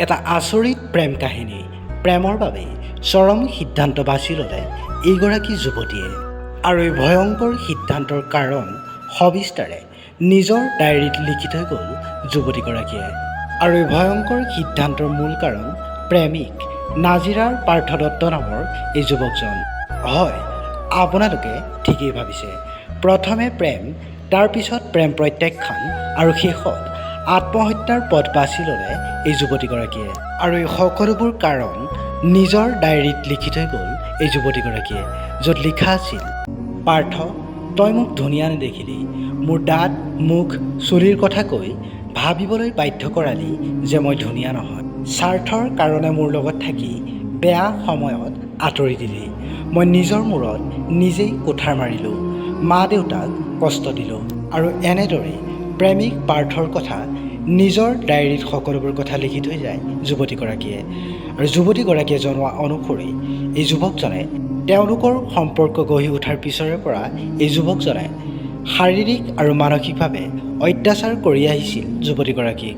এটা আচৰিত প্ৰেম কাহিনী। প্ৰেমৰ বাবে চৰম সিদ্ধান্ত বাছি ল'লে এইগৰাকী যুৱতীয়ে, আৰু এই ভয়ংকৰ সিদ্ধান্তৰ কাৰণ সবিস্তাৰে নিজৰ ডায়েৰীত লিখি থৈ গ'ল যুৱতীগৰাকীয়ে। আৰু এই ভয়ংকৰ সিদ্ধান্তৰ মূল কাৰণ প্ৰেমিক নাজিৰাৰ পাৰ্থ দত্ত নামৰ এই যুৱকজন। হয়, আপোনালোকে ঠিকেই ভাবিছে। প্ৰথমে প্ৰেম, তাৰপিছত প্ৰেম প্ৰত্যাখ্যান আৰু শেষত আত্মহত্যাৰ পথ বাছি ল'লে এই যুৱতীগৰাকীয়ে। আৰু এই সকলোবোৰ কাৰণ নিজৰ ডায়েৰীত লিখি থৈ গ'ল এই যুৱতীগৰাকীয়ে, য'ত লিখা আছিল, পাৰ্থ, তই মোক ধুনীয়া নেদেখিলি, মোৰ দাঁত, মুখ, চুলিৰ কথা কৈ ভাবিবলৈ বাধ্য কৰালি যে মই ধুনীয়া নহয়। স্বাৰ্থৰ কাৰণে মোৰ লগত থাকি বেয়া সময়ত আঁতৰি দিলি। মই নিজৰ মূৰত নিজেই কুঠাৰ মাৰিলোঁ, মা দেউতাক কষ্ট দিলোঁ। আৰু এনেদৰে প্ৰেমিক পাৰ্থৰ কথা নিজৰ ডায়েৰীত সকলোবোৰ কথা লিখি থৈ যায় যুৱতীগৰাকীয়ে। আৰু যুৱতীগৰাকীয়ে জনোৱা অনুসৰি এই যুৱকজনে তেওঁলোকৰ সম্পৰ্ক গঢ়ি উঠাৰ পিছৰে পৰা এই যুৱকজনে শাৰীৰিক আৰু মানসিকভাৱে অত্যাচাৰ কৰি আহিছিল যুৱতীগৰাকীক।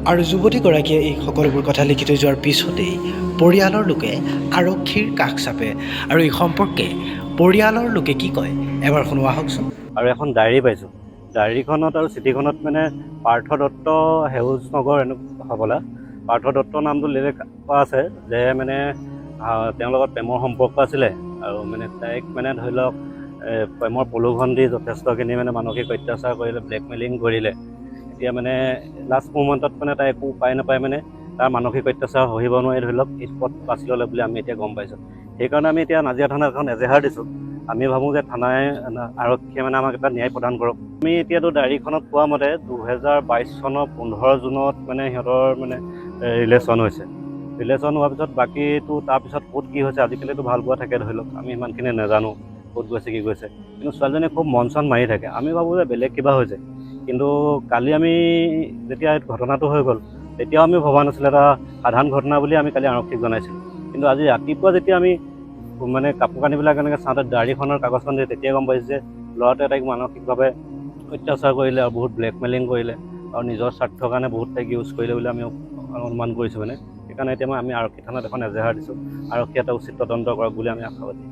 আৰু যুৱতীগৰাকীয়ে এই সকলোবোৰ কথা লিখি থৈ যোৱাৰ পিছতেই পৰিয়ালৰ লোকে আৰক্ষীৰ কাষ চাপে। আৰু এই সম্পৰ্কে পৰিয়ালৰ লোকে কি কয় এবাৰ শুনো আহকচোন। আৰু এখন ডায়েৰী পাইছোঁ। ডায়েৰীখনত আৰু চিঠিখনত মানে পাৰ্থ দত্ত সেউজ নগৰ এনেকুৱা হ'বলা পাৰ্থ দত্ত নামটো উল্লেখ কৰা আছে যে মানে তেওঁৰ লগত প্ৰেমৰ সম্পৰ্ক আছিলে। আৰু মানে তাইক মানে ধৰি লওক প্ৰেমৰ প্ৰলোভন দি যথেষ্টখিনি মানে মানসিক অত্যাচাৰ কৰিলে, ব্লেকমেইলিং কৰিলে। এতিয়া মানে লাষ্ট মুমেণ্টত মানে তাই একো উপায় নাপায়, মানে তাৰ মানসিক অত্যাচাৰ সহিব নোৱাৰি ধৰি লওক এই পথ বাছি ল'লে বুলি আমি এতিয়া গম পাইছোঁ। সেইকাৰণে আমি এতিয়া নাজিৰা থানাত এখন এজেহাৰ দিছোঁ। আমি ভাবোঁ যে থানাই আৰক্ষীয়ে মানে আমাক এটা ন্যায় প্ৰদান কৰক। আমি এতিয়াতো ডায়েৰীখনত কোৱা মতে 2022 চনৰ 15 জুনত মানে সিহঁতৰ মানে ৰিলেশ্যন হৈছে। ৰিলেশ্যন হোৱাৰ পিছত বাকীটো তাৰপিছত ক'ত কি হৈছে, আজিকালিতো ভাল পোৱা থাকে ধৰি লওক, আমি ইমানখিনি নাজানো ক'ত গৈছে কি গৈছে। কিন্তু ছোৱালীজনীয়ে খুব মন চন মাৰি থাকে। আমি ভাবোঁ যে বেলেগ কিবা হৈছে। কিন্তু কালি আমি যেতিয়া ঘটনাটো হৈ গ'ল তেতিয়াও আমি ভবা নাছিলোঁ এটা সাধাৰণ ঘটনা বুলি আমি কালি আৰক্ষীক জনাইছিলোঁ। কিন্তু আজি ৰাতিপুৱা যেতিয়া আমি মানে কাপোৰ কানিবিলাক এনেকৈ চাওঁতে ডায়েৰীখনৰ কাগজখন দিয়ে, তেতিয়া গম পাইছোঁ যে ল'ৰাটোৱে তাইক মানসিকভাৱে অত্যাচাৰ কৰিলে আৰু বহুত ব্লেকমেইলিং কৰিলে আৰু নিজৰ স্বাৰ্থৰ কাৰণে বহুত তাইক ইউজ কৰিলে বুলি আমি অনুমান কৰিছোঁ। মানে সেইকাৰণে এতিয়া আমি আৰক্ষী থানাত এখন এজেহাৰ দিছোঁ। আৰক্ষীয়ে এটা উচিত তদন্ত কৰক বুলি আমি আশাবাদী।